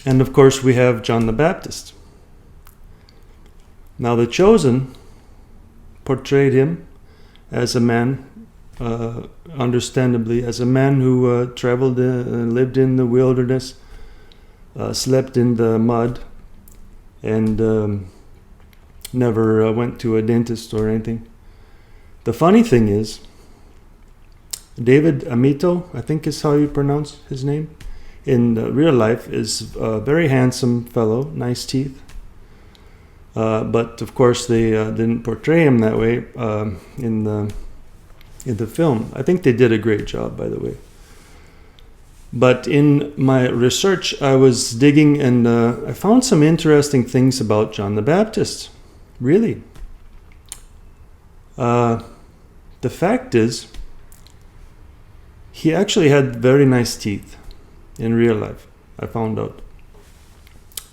And of course we have John the Baptist. Now the Chosen portrayed him as a man, understandably, as a man who traveled, lived in the wilderness, slept in the mud, and never went to a dentist or anything. The funny thing is, David Amito, I think is how you pronounce his name, in real life is a very handsome fellow, nice teeth. But of course they didn't portray him that way in the film. I think they did a great job, by the way. But in my research, I was digging and I found some interesting things about John the Baptist. Really. The fact is, he actually had very nice teeth in real life, I found out.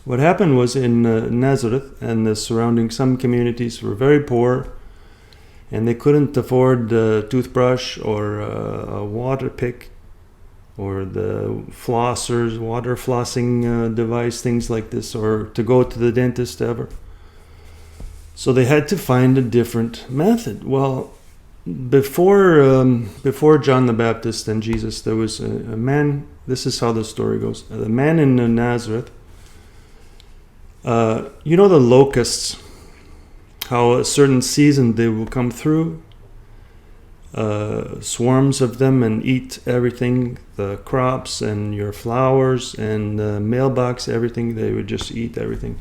What happened was in Nazareth and the surrounding, some communities were very poor and they couldn't afford a toothbrush or a water pick or the flossers, water flossing device, things like this, or to go to the dentist ever. So they had to find a different method. Well, before John the Baptist and Jesus, there was a man. This is how the story goes. A man in Nazareth. You know the locusts, how a certain season they will come through, swarms of them, and eat everything, the crops and your flowers and the mailbox, everything. They would just eat everything.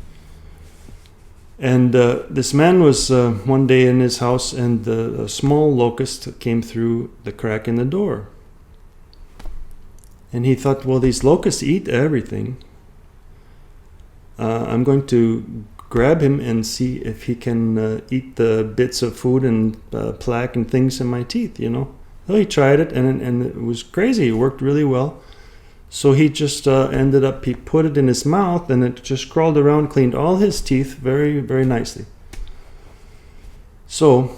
And this man was one day in his house, and a small locust came through the crack in the door. And he thought, well, these locusts eat everything. I'm going to grab him and see if he can eat the bits of food and plaque and things in my teeth, you know. Well, he tried it, and it was crazy. It worked really well. So he just ended up, he put it in his mouth, and it just crawled around, cleaned all his teeth very, very nicely. So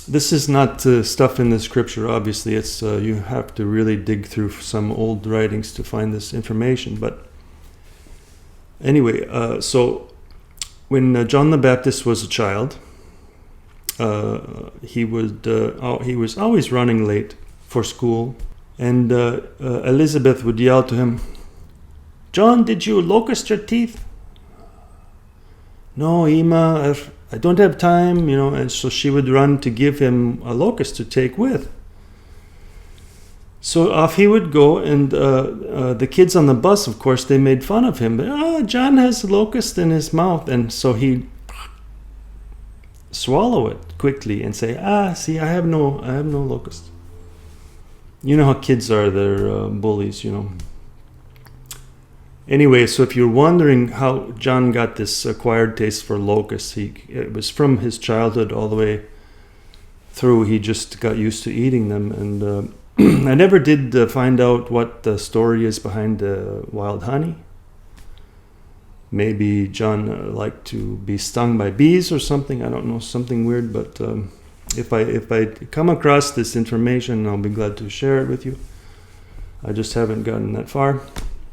this is not stuff in the scripture, obviously. It's you have to really dig through some old writings to find this information. But anyway, so when John the Baptist was a child, he was always running late for school. And Elizabeth would yell to him, "John, did you locust your teeth?" "No, Ema, I don't have time," you know. And so she would run to give him a locust to take with. So off he would go, and the kids on the bus, of course, they made fun of him. But, John has a locust in his mouth, and so he'd swallow it quickly and say, "See, I have no locust." You know how kids are, they're bullies, you know. Anyway, so if you're wondering how John got this acquired taste for locusts, it was from his childhood all the way through. He just got used to eating them. And I never did find out what the story is behind the wild honey. Maybe John liked to be stung by bees or something. I don't know, something weird, but if I come across this information, I'll be glad to share it with you. I just haven't gotten that far.